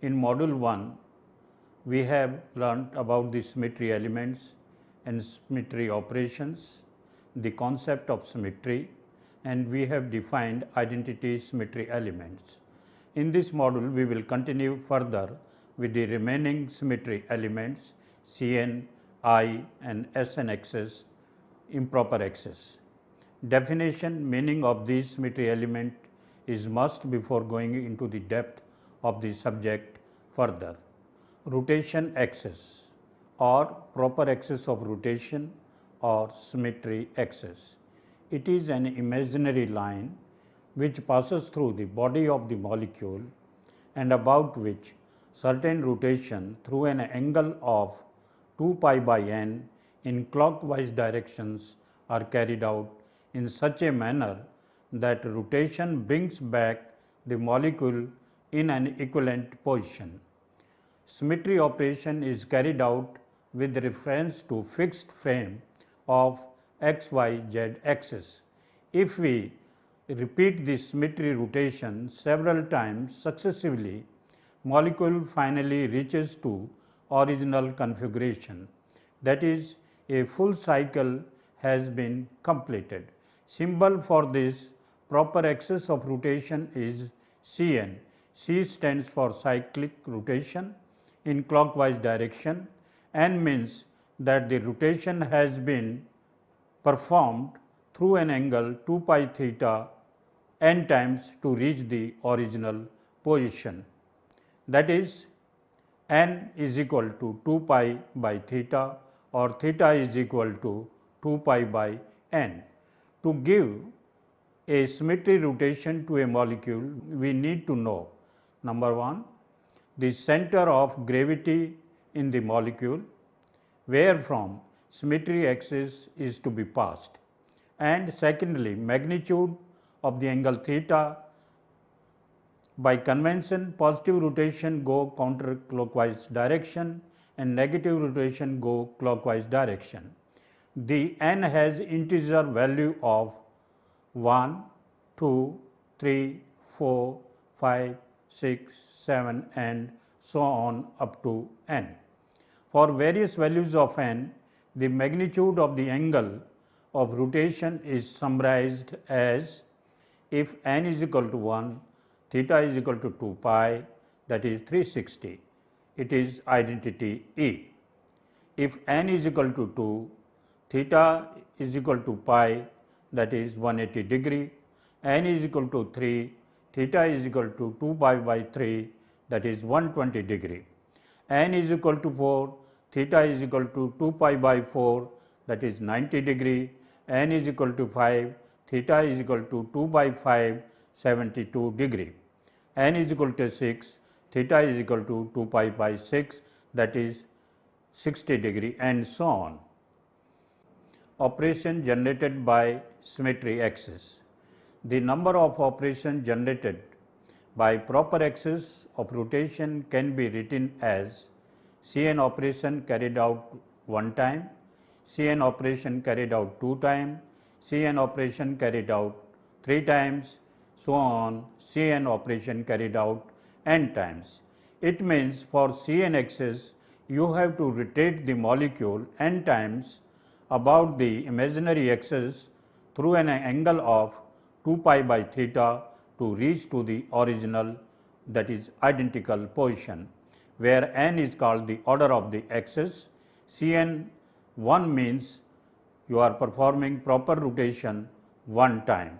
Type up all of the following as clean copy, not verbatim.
In Module 1, we have learnt about the symmetry elements and symmetry operations, the concept of symmetry, and we have defined identity symmetry elements. In this module, we will continue further with the remaining symmetry elements Cn, I and Sn axis, improper axis. Definition, meaning of these symmetry element is must before going into the depth of the subject further. Rotation axis or proper axis of rotation or symmetry axis. It is an imaginary line which passes through the body of the molecule and about which certain rotation through an angle of 2 pi by n in clockwise directions are carried out in such a manner that rotation brings back the molecule in an equivalent position. Symmetry operation is carried out with reference to fixed frame of x, y, z axis. If we repeat this symmetry rotation several times successively, molecule finally reaches to original configuration. That is, a full cycle has been completed. Symbol for this proper axis of rotation is Cn. C stands for cyclic rotation in clockwise direction. N means that the rotation has been performed through an angle 2 pi theta n times to reach the original position. That is, n is equal to 2 pi by theta or theta is equal to 2 pi by n. To give a symmetry rotation to a molecule, we need to know number 1, the center of gravity in the molecule, where from symmetry axis is to be passed, and secondly, magnitude of the angle theta. By convention, positive rotation go counterclockwise direction and negative rotation go clockwise direction. The n has integer value of 1, 2, 3, 4, 5, 6, 7 and so on up to n. For various values of n, the magnitude of the angle of rotation is summarized as if n is equal to 1, theta is equal to 2 pi, that is 360. It is identity E. If n is equal to 2, theta is equal to pi, that is 180 degree, n is equal to 3, theta is equal to 2 pi by 3, that is 120 degree, n is equal to 4, theta is equal to 2 pi by 4, that is 90 degree, n is equal to 5, theta is equal to 2 by 5, 72 degree, n is equal to 6, theta is equal to 2 pi by 6, that is 60 degree, and so on. Operation generated by symmetry axis. The number of operations generated by proper axis of rotation can be written as Cn operation carried out 1 time, Cn operation carried out 2 times, Cn operation carried out 3 times, so on, Cn operation carried out n times. It means for Cn axis, you have to rotate the molecule n times about the imaginary axis through an angle of 2 pi by theta to reach to the original, that is identical position, where n is called the order of the axis. Cn 1 means you are performing proper rotation 1 time.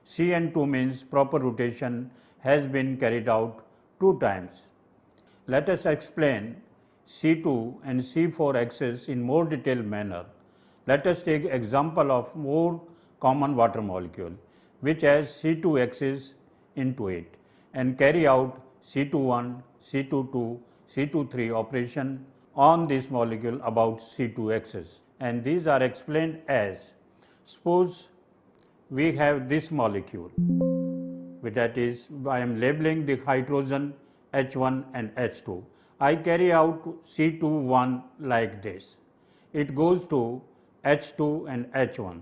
Cn 2 means proper rotation has been carried out 2 times. Let us explain C2 and C4 axis in more detailed manner. Let us take example of more common water molecule which has C2 axis into it and carry out C21, C22, C23 operation on this molecule about C2 axis, and these are explained as, suppose we have this molecule, that is, I am labeling the hydrogen H1 and H2. I carry out C21 like this. It goes to H2 and H1.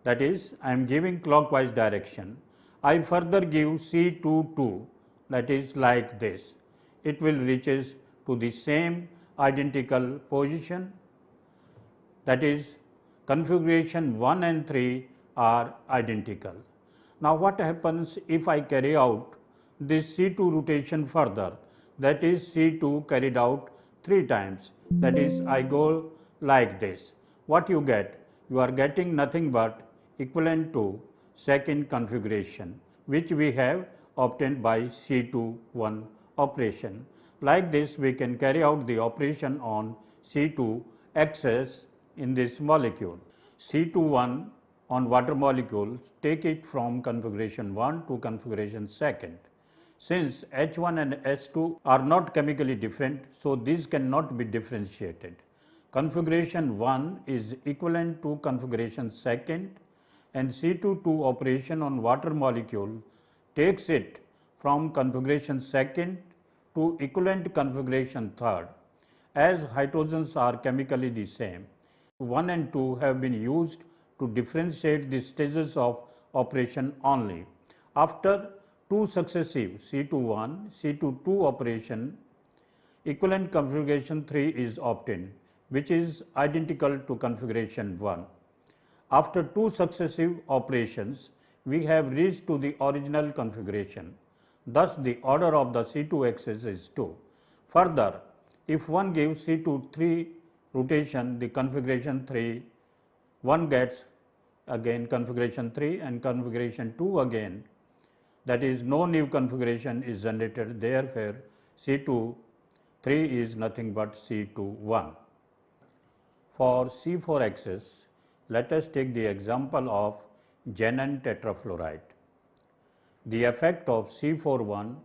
That is, I am giving clockwise direction. I further give C22, that is like this. it will reaches to the same identical position, that is configuration 1 and 3 are identical. Now what happens if I carry out this C2 rotation further, that is C2 carried out 3 times, that is I go like this. What you get? You are getting nothing but equivalent to second configuration, which we have obtained by C2 operation. Like this we can carry out the operation on C2 excess in this molecule. C21 on water molecules, take it from configuration 1 to configuration 2nd. Since H1 and H2 are not chemically different, so these cannot be differentiated. Configuration 1 is equivalent to configuration 2nd, and C22 operation on water molecule takes it from configuration 2nd to equivalent configuration 3rd. As hydrogens are chemically the same, 1 and 2 have been used to differentiate the stages of operation only. After two successive C21, C22 operation, equivalent configuration 3 is obtained, which is identical to configuration 1. After two successive operations, we have reached to the original configuration. Thus, the order of the C2 axis is 2. Further, if one gives C2 3 rotation, the configuration 3, one gets again configuration 3 and configuration 2 again, that is no new configuration is generated, therefore C2 3 is nothing but C2 1. For C4 axis, let us take the example of xenon tetrafluoride. The effect of C41,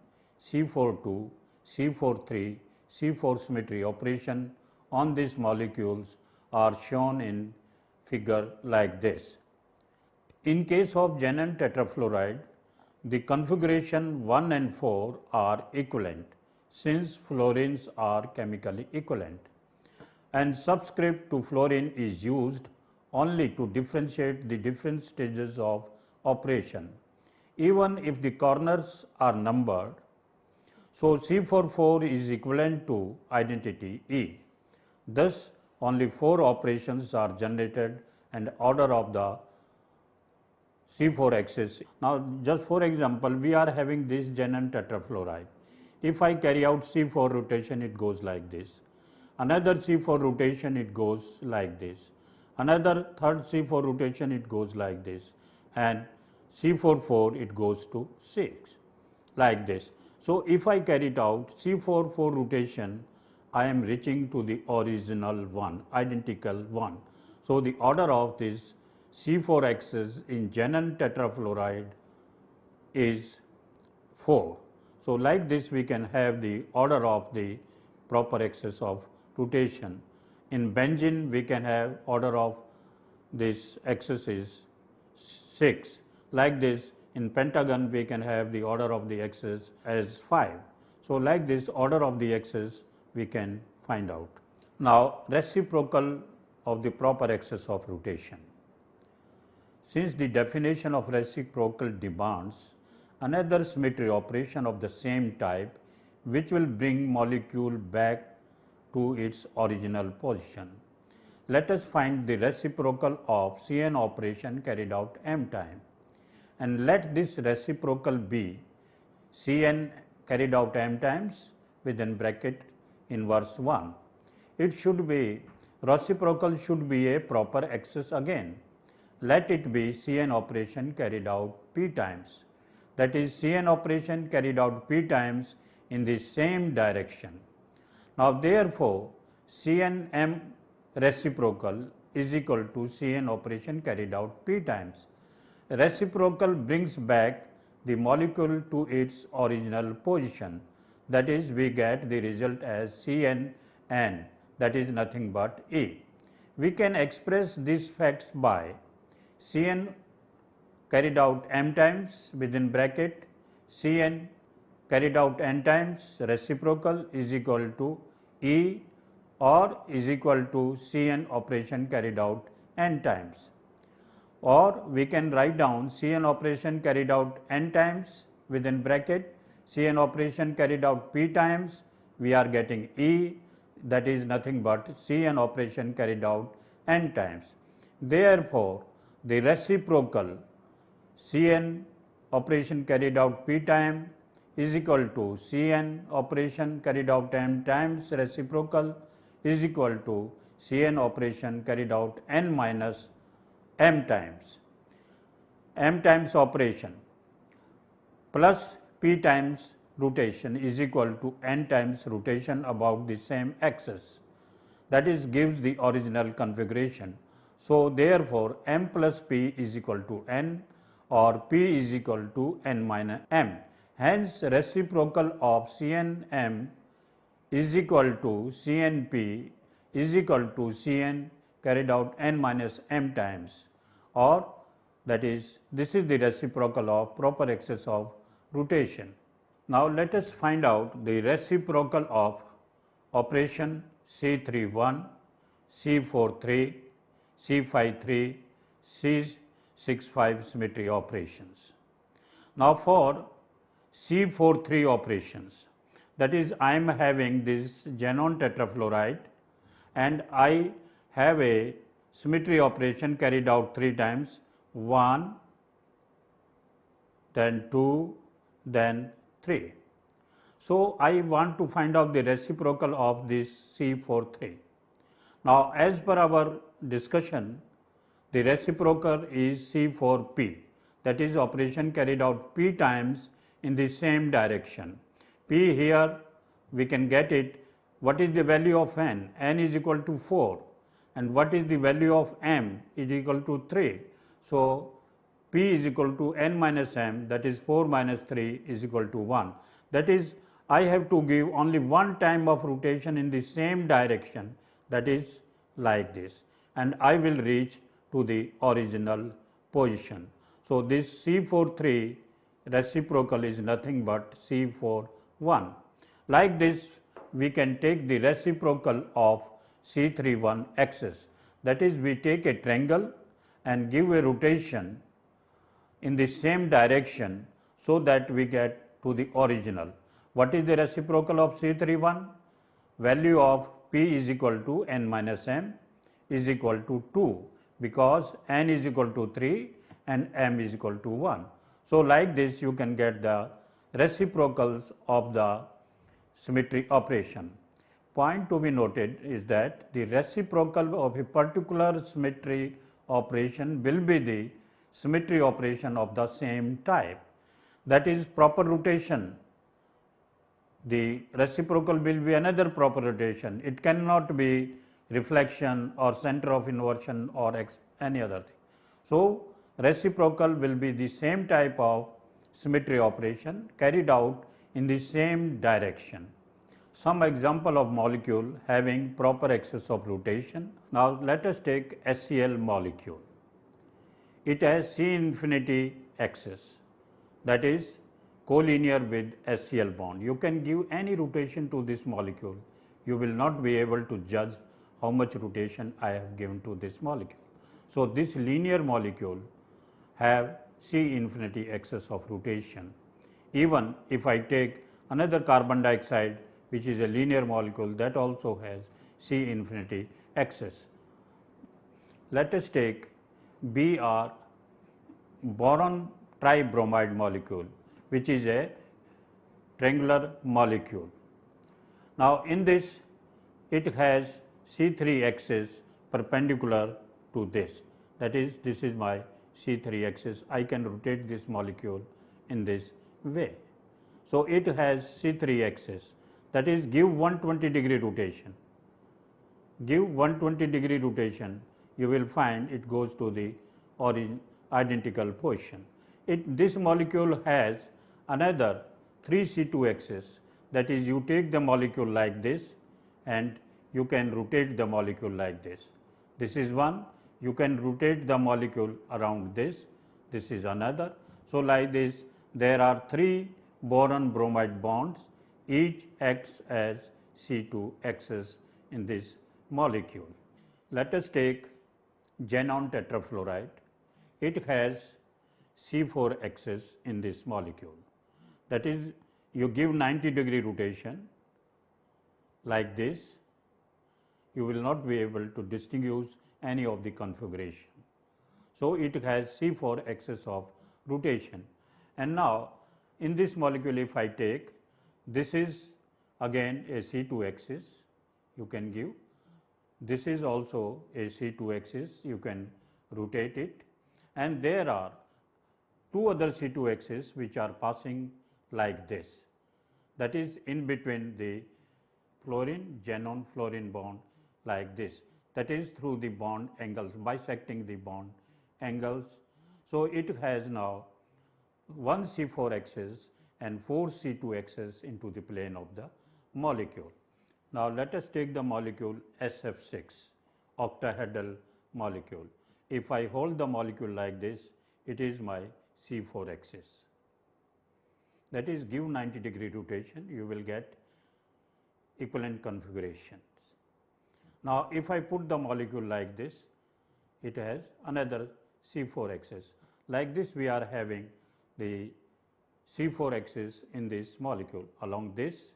C42, C43, C4 symmetry operation on these molecules are shown in figure like this. In case of xenon tetrafluoride, the configuration 1 and 4 are equivalent, since fluorines are chemically equivalent, and subscript to fluorine is used only to differentiate the different stages of operation, even if the corners are numbered. So C44 is equivalent to identity E. Thus, only 4 operations are generated and order of the C4 axis. Now, just for example, we are having this xenon tetrafluoride. If I carry out C4 rotation, it goes like this. Another C4 rotation, it goes like this. Another third C4 rotation, it goes like this. And C44, it goes to 6, like this. So, if I carry it out C44 rotation, I am reaching to the original one, identical one. So, the order of this C4 axis in xenon tetrafluoride is 4. So, like this we can have the order of the proper axis of rotation. In benzene we can have order of this axis is 6. Like this in pentagon we can have the order of the axis as 5. So, like this order of the axis we can find out. Now, reciprocal of the proper axis of rotation. Since the definition of reciprocal demands another symmetry operation of the same type, which will bring molecule back to its original position. Let us find the reciprocal of Cn operation carried out m time, and let this reciprocal be Cn carried out m times within bracket inverse 1. It should be reciprocal should be a proper axis again. Let it be Cn operation carried out p times, that is Cn operation carried out p times in the same direction. Now, therefore, Cnm reciprocal is equal to Cn operation carried out p times. Reciprocal brings back the molecule to its original position, that is we get the result as Cnn, that is nothing but E. We can express these facts by Cn carried out m times within bracket, Cn carried out n times reciprocal is equal to E or is equal to Cn operation carried out n times. Or we can write down Cn operation carried out n times within bracket, Cn operation carried out p times we are getting E, that is nothing but Cn operation carried out n times. Therefore, the reciprocal Cn operation carried out p time is equal to Cn operation carried out n times reciprocal is equal to Cn operation carried out n minus m times. M times operation plus p times rotation is equal to n times rotation about the same axis, that is gives the original configuration. So, therefore, m plus p is equal to n or p is equal to n minus m. Hence, reciprocal of Cnm is equal to Cnp is equal to Cn carried out n minus m times, or that is, this is the reciprocal of proper axis of rotation. Now, let us find out the reciprocal of operation C31, C43, C53, C65 symmetry operations. Now, for C43 operations, that is, I am having this xenon tetrafluoride and I have a symmetry operation carried out 3 times, 1, then 2, then 3. So, I want to find out the reciprocal of this C43. Now, as per our discussion, the reciprocal is C4P, that is operation carried out P times in the same direction. P here we can get it, what is the value of n? N is equal to 4, and what is the value of m is equal to 3. So, P is equal to n minus m, that is 4 minus 3 is equal to 1. That is, I have to give only one time of rotation in the same direction, that is like this, and I will reach to the original position. So, this C43 reciprocal is nothing but C41. Like this, we can take the reciprocal of C31 axis, that is, we take a triangle and give a rotation in the same direction, so that we get to the original. What is the reciprocal of C31? Value of P is equal to n minus m is equal to 2, because n is equal to 3 and m is equal to 1. So, like this you can get the reciprocals of the symmetry operation. Point to be noted is that the reciprocal of a particular symmetry operation will be the symmetry operation of the same type, that is proper rotation. The reciprocal will be another proper rotation. It cannot be reflection or center of inversion or any other thing. So, reciprocal will be the same type of symmetry operation carried out in the same direction. Some example of molecule having proper axis of rotation. Now, let us take HCl molecule. It has C infinity axis, that is collinear with HCl bond. You can give any rotation to this molecule, you will not be able to judge how much rotation I have given to this molecule. So, this linear molecule have C infinity axis of rotation. Even if I take another carbon dioxide, which is a linear molecule, that also has C infinity axis. Let us take Br, boron tribromide molecule, which is a triangular molecule. Now, in this it has C3 axis perpendicular to this, that is, this is my C3 axis. I can rotate this molecule in this way. So, it has C3 axis, that is, give 120-degree rotation. Give 120-degree rotation, you will find it goes to the identical position. This molecule has another 3C2 axis, that is, you take the molecule like this and you can rotate the molecule like this. This is one, you can rotate the molecule around this, this is another. So, like this, there are 3 boron bromide bonds, each acts as C2 axis in this molecule. Let us take xenon tetrafluoride. It has C4 axis in this molecule. That is, you give 90-degree rotation like this, you will not be able to distinguish any of the configuration. So, it has C4 axis of rotation. And now, in this molecule, if I take, this is again a C2 axis, you can give. This is also a C2 axis, you can rotate it, and there are two other C2 axes which are passing like this, that is in between the fluorine xenon fluorine bond like this, that is through the bond angles, bisecting the bond angles. So, it has now one C4 axis and 4 C2 axes into the plane of the molecule. Now, let us take the molecule SF6, octahedral molecule. If I hold the molecule like this, it is my C4 axis. That is, give 90-degree rotation, you will get equivalent configurations. Now, if I put the molecule like this, it has another C4 axis. Like this, we are having the C4 axis in this molecule along this,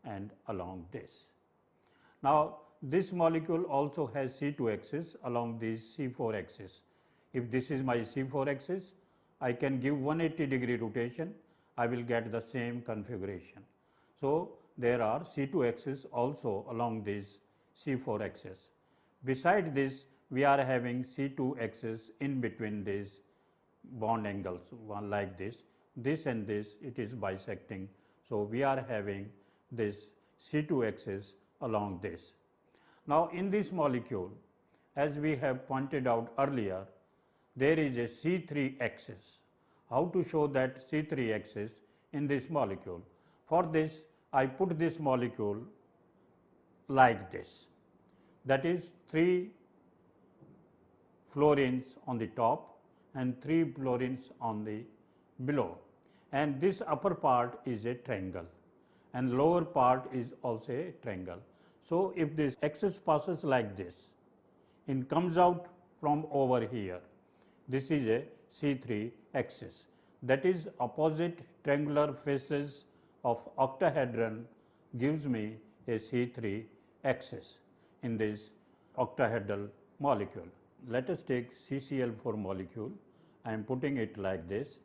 and along this. Now, this molecule also has C2 axis along these C4 axis. If this is my C4 axis, I can give 180-degree rotation, I will get the same configuration. So, there are C2 axis also along this C4 axis. Beside this, we are having C2 axis in between these bond angles, one like this and this, it is bisecting. So, we are having this C2 axis along this. Now, in this molecule, as we have pointed out earlier, there is a C3 axis. How to show that C3 axis in this molecule? For this, I put this molecule like this, that is 3 fluorines on the top and 3 fluorines on the below, and this upper part is a triangle and lower part is also a triangle. So, if this axis passes like this and comes out from over here, this is a C3 axis, that is opposite triangular faces of octahedron gives me a C3 axis in this octahedral molecule. Let us take CCl4 molecule, I am putting it like this,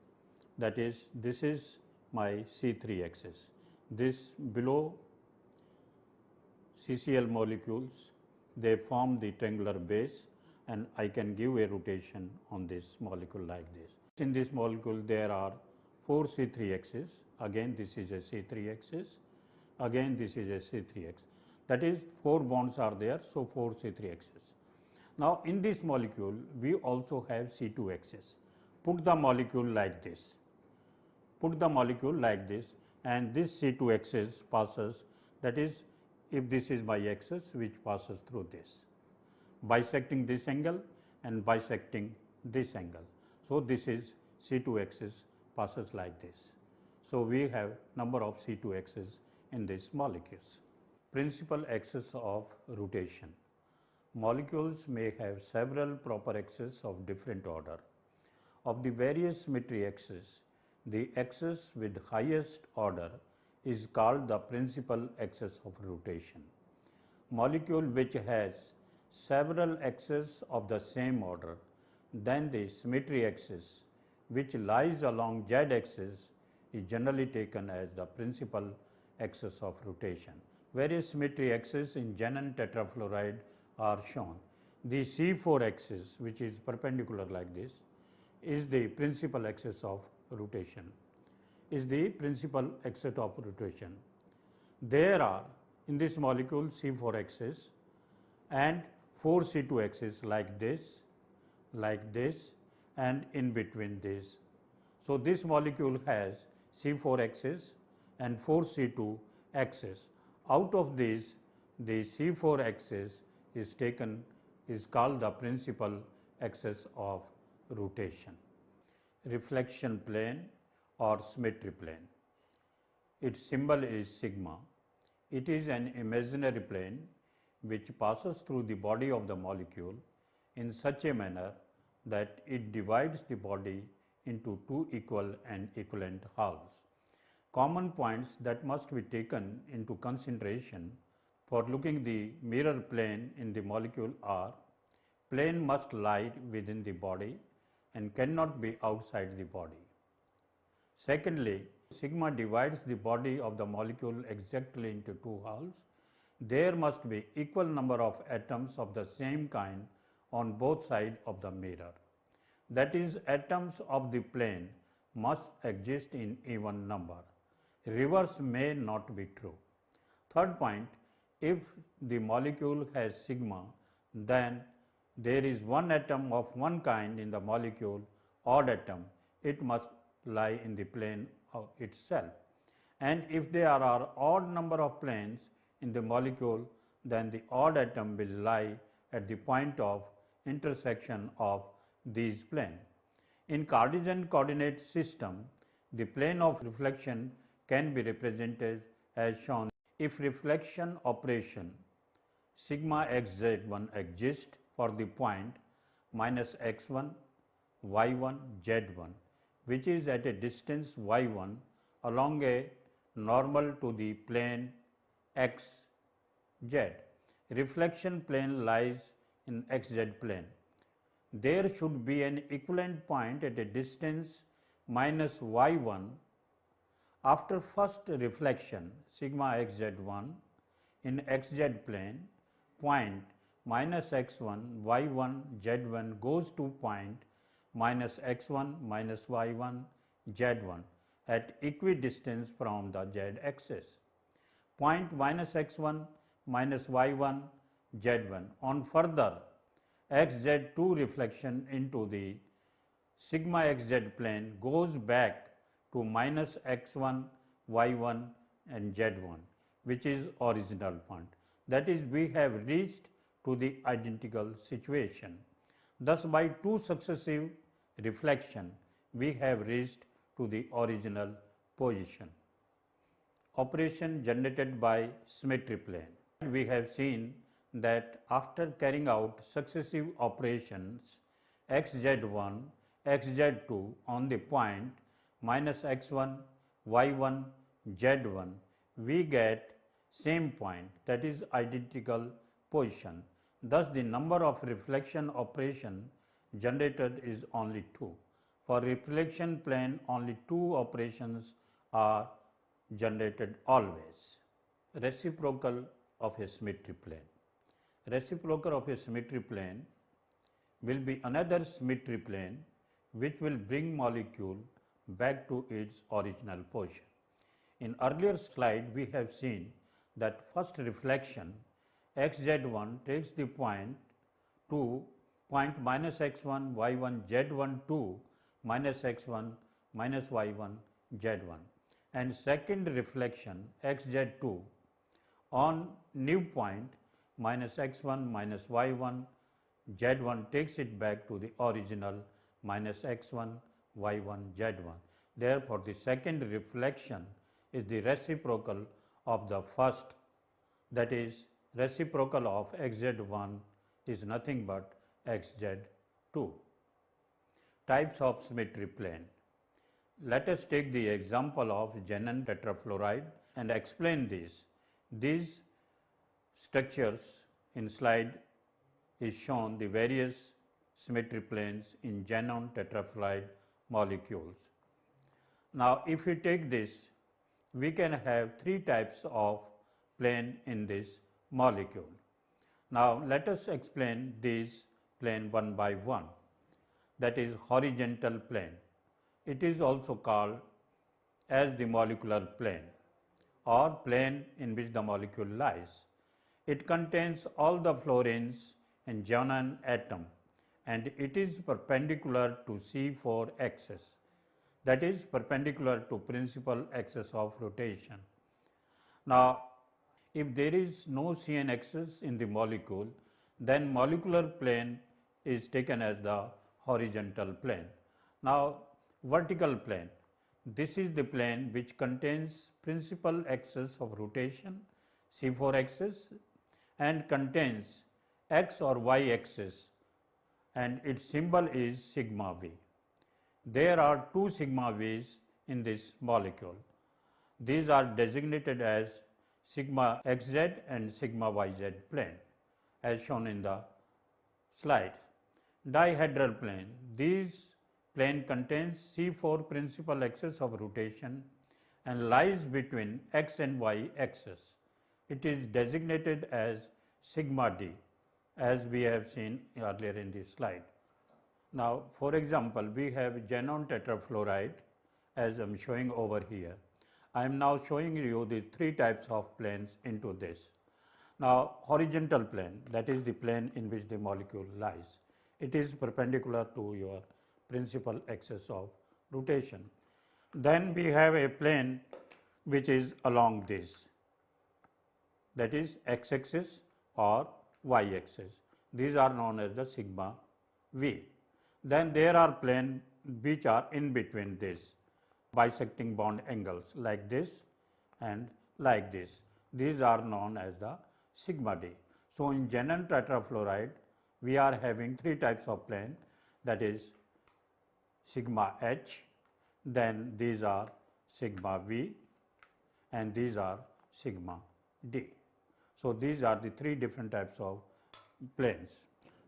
that is, this is my C3 axis. This below CCl molecules, they form the triangular base, and I can give a rotation on this molecule like this. In this molecule, there are 4 C3 axes, again this is a C3 axis, again this is a C3 axis, that is 4 bonds are there, so 4 C3 axes. Now, in this molecule, we also have C2 axis. Put the molecule like this, and this C2 axis passes, that is, if this is my axis which passes through this, bisecting this angle and bisecting this angle. So, this is C2 axis passes like this. So, we have number of C2 axes in these molecules. Principal axis of rotation. Molecules may have several proper axes of different order. Of the various symmetry axes, the axis with highest order is called the principal axis of rotation. Molecule which has several axes of the same order, then the symmetry axis which lies along z axis is generally taken as the principal axis of rotation. Various symmetry axes in xenon tetrafluoride are shown. The C4 axis, which is perpendicular like this, is the principal axis of rotation. There are in this molecule C4 axis and 4 C2 axis like this, and in between this. So, this molecule has C4 axis and 4 C2 axis. Out of these, the C4 axis is called the principal axis of rotation. Reflection plane or symmetry plane. Its symbol is sigma. It is an imaginary plane which passes through the body of the molecule in such a manner that it divides the body into 2 equal and equivalent halves. Common points that must be taken into consideration for looking the mirror plane in the molecule are: plane must lie within the body and cannot be outside the body. Secondly, sigma divides the body of the molecule exactly into two halves. There must be equal number of atoms of the same kind on both sides of the mirror. That is, atoms of the plane must exist in even number. Reverse may not be true. Third point, if the molecule has sigma, then there is one atom of one kind in the molecule, odd atom, it must lie in the plane itself. And if there are odd number of planes in the molecule, then the odd atom will lie at the point of intersection of these planes. In Cartesian coordinate system, the plane of reflection can be represented as shown. If reflection operation sigma xz1 exists for the point minus x1, y1, z1, which is at a distance y1 along a normal to the plane x, z. Reflection plane lies in xz plane. There should be an equivalent point at a distance minus y1 after first reflection sigma xz1 in xz plane. Point minus x1, y1, z1 goes to point minus x1 minus y1, z1 at equidistance from the z axis. Point minus x1 minus y1, z1 on further xz2 reflection into the sigma xz plane goes back to minus x1, y1 and z1, which is original point. That is, we have reached to the identical situation. Thus, by two successive reflection, we have reached to the original position. Operation generated by symmetry plane. We have seen that after carrying out successive operations xz1, xz2 on the point minus x1, y1, z1, we get same point, that is identical position. Thus, the number of reflection operation generated is only 2. For reflection plane, only 2 operations are generated always. Reciprocal of a symmetry plane. Reciprocal of a symmetry plane will be another symmetry plane which will bring molecule back to its original position. In earlier slide, we have seen that first reflection xz1 takes the point to point minus x1, y1, z1 to minus x1 minus y1, z1, and second reflection xz2 on new point minus x1 minus y1, z1 takes it back to the original minus x1, y1, z1. Therefore, the second reflection is the reciprocal of the first, that is, reciprocal of xz1 is nothing but xz2. Types of symmetry plane. Let us take the example of xenon tetrafluoride and explain this. These structures in slide is shown the various symmetry planes in xenon tetrafluoride molecules. Now, if we take this, we can have 3 types of plane in this molecule. Now, let us explain these plane one by one. That is horizontal plane. It is also called as the molecular plane or plane in which the molecule lies. It contains all the fluorines and xenon atom, and it is perpendicular to C4 axis, that is perpendicular to principal axis of rotation. Now, if there is no CN axis in the molecule, then molecular plane is taken as the horizontal plane. Now, vertical plane. This is the plane which contains principal axis of rotation, C4 axis, and contains x or y axis, and its symbol is sigma v. There are 2 sigma v's in this molecule. These are designated as sigma xz and sigma yz plane as shown in the slide. Dihedral plane. These plane contains C4 principal axis of rotation and lies between x and y axis. It is designated as sigma d as we have seen earlier in this slide. Now, for example, we have xenon tetrafluoride as I am showing over here. I am now showing you the three types of planes into this. Now, horizontal plane, that is the plane in which the molecule lies. It is perpendicular to your principal axis of rotation. Then we have a plane which is along this, that is x axis or y axis. These are known as the sigma v. Then there are planes which are in between this, bisecting bond angles like this and like this. These are known as the sigma d. So, in xenon tetrafluoride, we are having three types of plane, that is sigma h, then these are sigma v, and these are sigma d. So, these are the three different types of planes.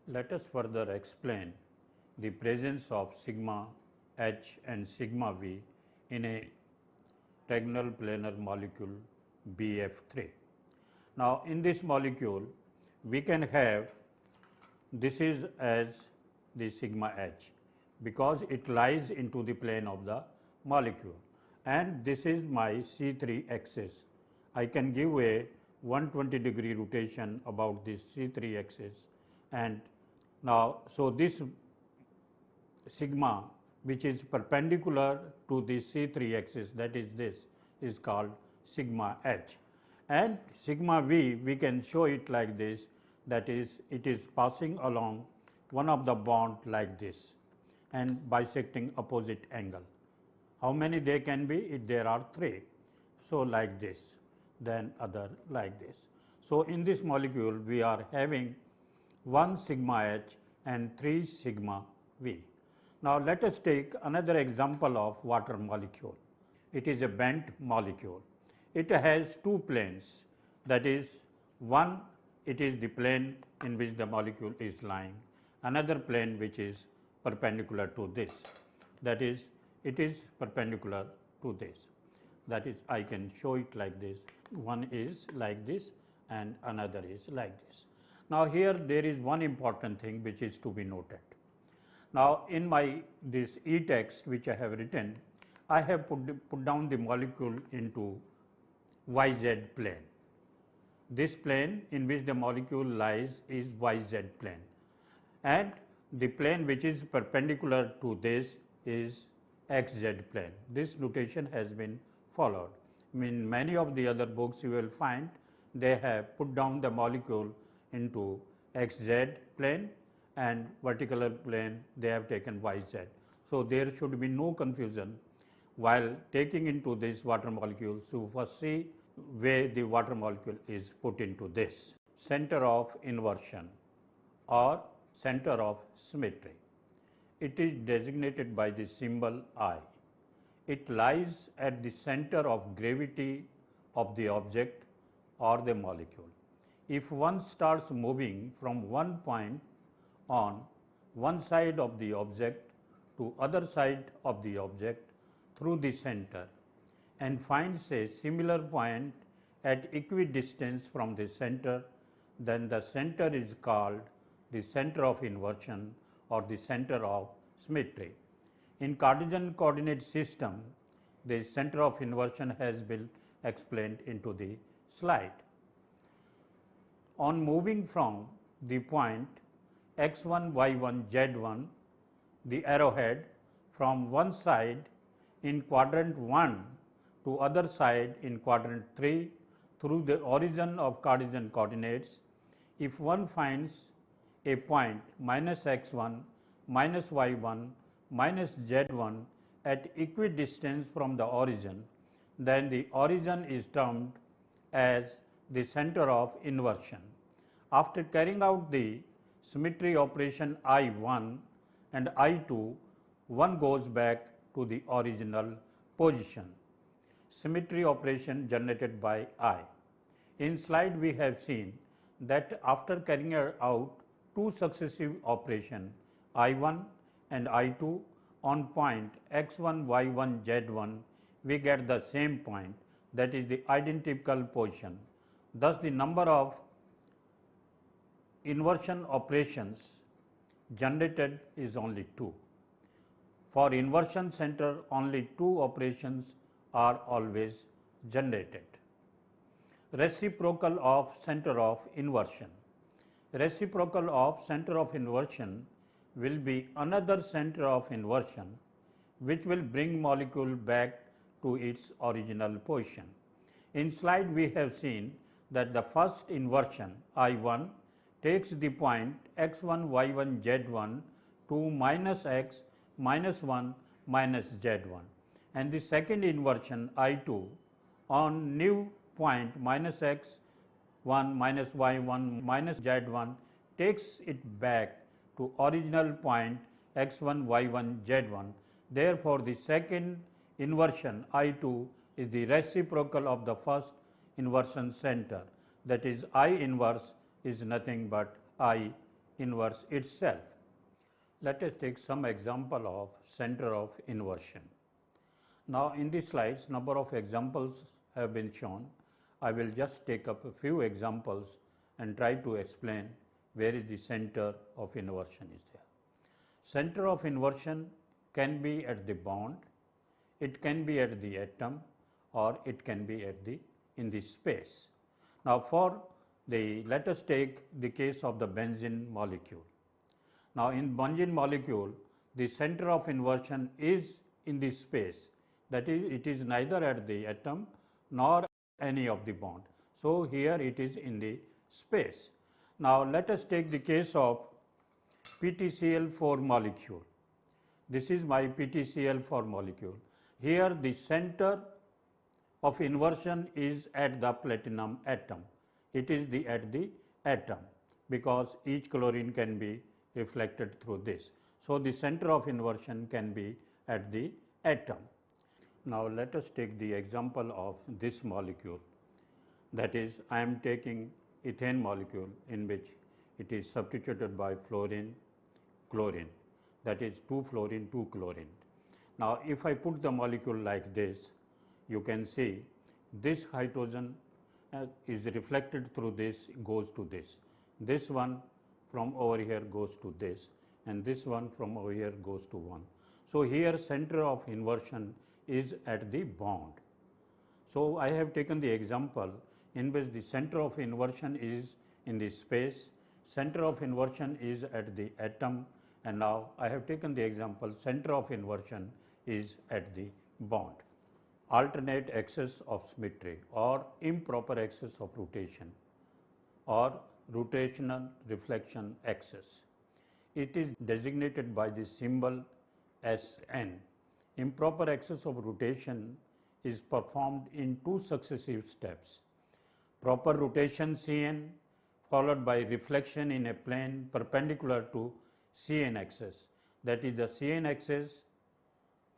Let us further explain the presence of sigma h and sigma v in a trigonal planar molecule BF3. Now, in this molecule, we can have, this is as the sigma h because it lies into the plane of the molecule, and this is my C3 axis. I can give a 120-degree rotation about this C3 axis, and now, so this sigma which is perpendicular to the C3 axis, that is this, is called sigma h, and sigma v we can show it like this, that is it is passing along one of the bond like this and bisecting opposite angle. How many they can be? There are three. So, like this, then other like this. So, in this molecule we are having 1 sigma h and 3 sigma v. Now, let us take another example of water molecule. It is a bent molecule. It has two planes, that is, one, it is the plane in which the molecule is lying, another plane which is perpendicular to this, that is, it is perpendicular to this, that is, I can show it like this, one is like this and another is like this. Now, here there is one important thing which is to be noted. Now, in my this e-text which I have written, I have put down the molecule into YZ plane. This plane in which the molecule lies is YZ plane, and the plane which is perpendicular to this is XZ plane. This notation has been followed. In many of the other books you will find they have put down the molecule into XZ plane, and vertical plane they have taken YZ. So, there should be no confusion while taking into this water molecule. So, first see where the water molecule is put into this. Center of inversion or center of symmetry. It is designated by the symbol I. It lies at the center of gravity of the object or the molecule. If one starts moving from one point on one side of the object to other side of the object through the center and finds a similar point at equidistance from the center, then the center is called the center of inversion or the center of symmetry. In Cartesian coordinate system, the center of inversion has been explained into the slide. On moving from the point x1, y1, z1, the arrowhead from one side in quadrant 1 to other side in quadrant 3 through the origin of Cartesian coordinates, if one finds a point minus x1, minus y1, minus z1 at equidistance from the origin, then the origin is termed as the center of inversion. After carrying out the symmetry operation I1 and I2, one goes back to the original position. symmetry operation generated by I. In slide we have seen that after carrying out two successive operations I1 and I2 on point x1, y1, z1, we get the same point, that is the identical position. Thus, the number of inversion operations generated is only 2. For inversion center, only 2 operations are always generated. Reciprocal of center of inversion. Reciprocal of center of inversion will be another center of inversion which will bring molecule back to its original position. In slide we have seen that the first inversion I1 takes the point x1, y1, z1 to minus x minus 1 minus z1, and the second inversion I2 on new point minus x 1 minus y1 minus z1 takes it back to original point x1, y1, z1. Therefore, the second inversion I2 is the reciprocal of the first inversion center, that is I inverse is nothing but I inverse itself. Let us take some example of center of inversion. Now, in the slides, number of examples have been shown. I will just take up a few examples and try to explain where is the center of inversion is there. Center of inversion can be at the bond, it can be at the atom, or it can be at the in the space. Now, for the let us take the case of the benzene molecule. Now, in benzene molecule, the center of inversion is in the space, that is, it is neither at the atom nor any of the bond. So, here it is in the space. Now, let us take the case of PTCl4 molecule. This is my PTCl4 molecule. Here the center of inversion is at the platinum atom. It is at the atom, because each chlorine can be reflected through this. So, the center of inversion can be at the atom. Now, let us take the example of this molecule, that is, I am taking ethane molecule in which it is substituted by fluorine, chlorine, that is 2 fluorine, 2 chlorine. Now, if I put the molecule like this, you can see this hydrogen is reflected through this, goes to this. This one from over here goes to this, and this one from over here goes to 1. So, here center of inversion is at the bond. So, I have taken the example in which the center of inversion is in the space, center of inversion is at the atom, and now I have taken the example center of inversion is at the bond. Alternate axis of symmetry or improper axis of rotation or rotational reflection axis. It is designated by the symbol Sn. Improper axis of rotation is performed in 2 successive steps. Proper rotation Cn followed by reflection in a plane perpendicular to Cn axis, that is the Cn axis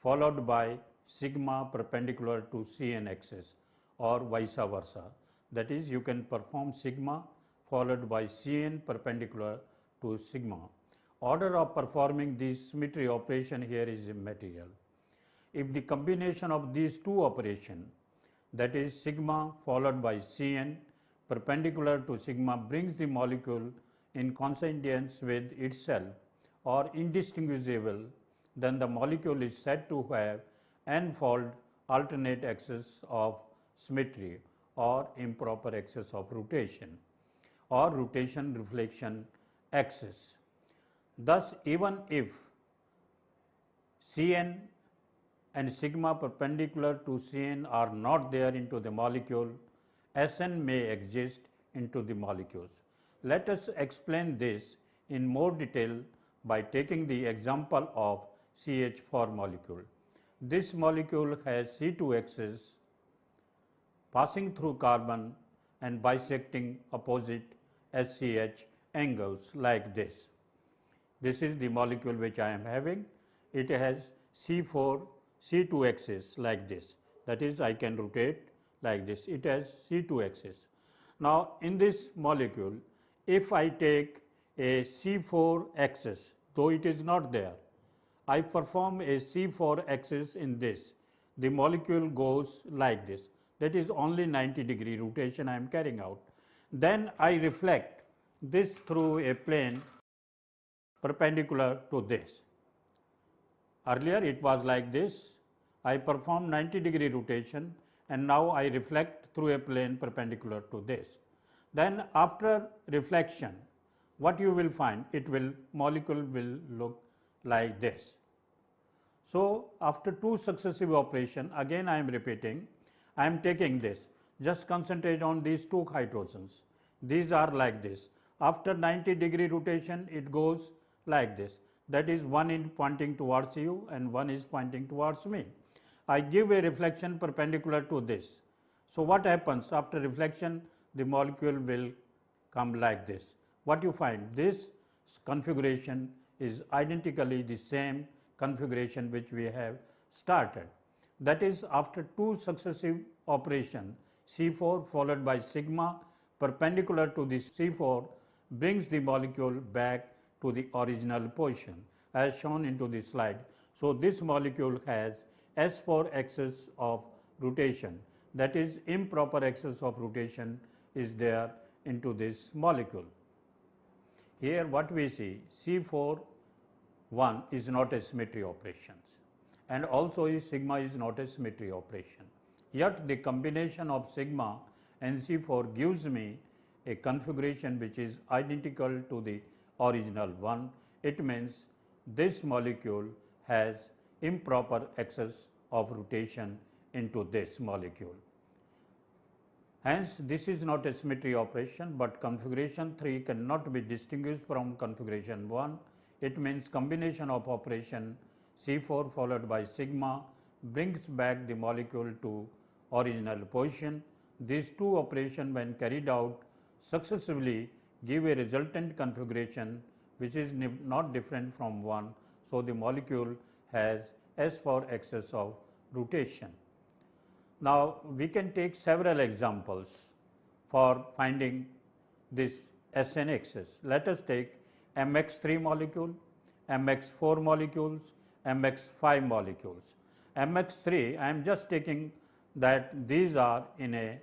followed by sigma perpendicular to Cn axis, or vice versa, that is you can perform sigma followed by Cn perpendicular to sigma. Order of performing this symmetry operation here is immaterial. If the combination of these two operations, that is sigma followed by Cn perpendicular to sigma, brings the molecule in coincidence with itself or indistinguishable, then the molecule is said to have n-fold alternate axis of symmetry or improper axis of rotation or rotation reflection axis. Thus, even if Cn and sigma perpendicular to Cn are not there into the molecule, Sn may exist into the molecules. Let us explain this in more detail by taking the example of CH4 molecule. This molecule has C2 axis passing through carbon and bisecting opposite SCH angles like this. This is the molecule which I am having. It has C4, C2 axis like this. That is, I can rotate like this. It has C2 axis. Now, in this molecule, if I take a C4 axis, though it is not there, I perform a C4 axis in this. The molecule goes like this. That is only 90-degree rotation I am carrying out. Then I reflect this through a plane perpendicular to this. Earlier it was like this. I perform 90-degree rotation and now I reflect through a plane perpendicular to this. Then after reflection, what you will find, molecule will look like this. So after two successive operations, again I am repeating, I am taking this, just concentrate on these two hydrogens. These are like this. After 90-degree rotation, it goes like this. That is, one is pointing towards you and one is pointing towards me. I give a reflection perpendicular to this. So what happens after reflection? The molecule will come like this. What you find? This configuration is identically the same configuration which we have started. That is, after two successive operations, C4 followed by sigma perpendicular to the C4 brings the molecule back to the original position as shown into the slide. So this molecule has S4 axis of rotation, that is, improper axis of rotation is there into this molecule. Here what we see, C4 1 is not a symmetry operations and also sigma is not a symmetry operation. Yet the combination of sigma and C4 gives me a configuration which is identical to the original one. It means this molecule has improper axis of rotation into this molecule. Hence, this is not a symmetry operation, but configuration 3 cannot be distinguished from configuration 1. It means combination of operation C4 followed by sigma brings back the molecule to original position. These two operations, when carried out successively, give a resultant configuration which is not different from 1. So, the molecule has S4 axis of rotation. Now, we can take several examples for finding this SN axis. Let us take MX3 molecule, MX4 molecules, MX5 molecules. MX3, I am just taking that these are in a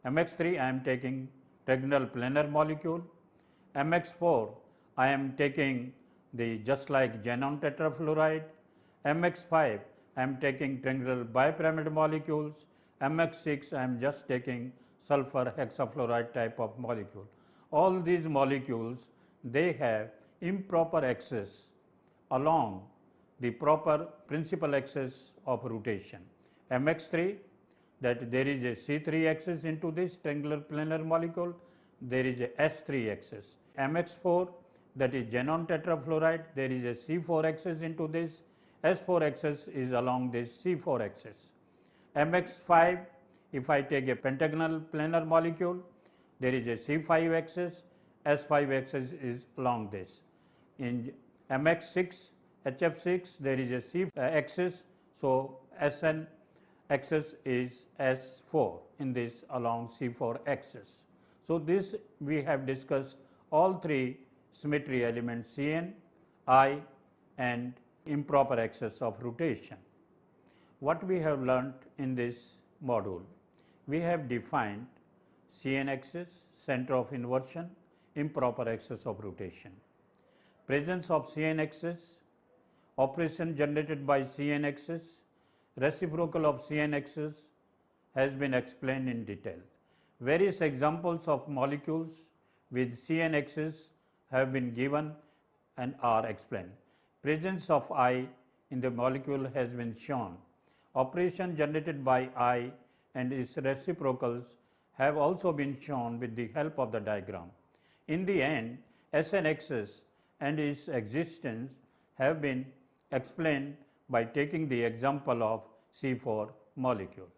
MX3, I am taking trigonal planar molecule. MX4, I am taking the just like xenon tetrafluoride. MX5, I am taking trigonal bipyramid molecules. MX6, I am just taking sulfur hexafluoride type of molecule. All these molecules, they have improper axis along the proper principal axis of rotation. MX3, that there is a C3 axis into this triangular planar molecule, there is a S3 axis. MX4, that is xenon tetrafluoride, there is a C4 axis into this, S4 axis is along this C4 axis. MX5, if I take a pentagonal planar molecule, there is a C5 axis, S5 axis is along this. In MX6, HF6, there is a C axis, so SN axis is S4 in this along C4 axis. So, this we have discussed all three symmetry elements Cn, I and improper axis of rotation. What we have learnt in this module? We have defined Cn axis, center of inversion, improper axis of rotation. Presence of Cn axis, operation generated by Cn axis, reciprocal of Cn axis has been explained in detail. Various examples of molecules with Cn axis have been given and are explained. Presence of I in the molecule has been shown. Operation generated by I and its reciprocals have also been shown with the help of the diagram. In the end, Sn axis and its existence have been explained by taking the example of C4 molecule.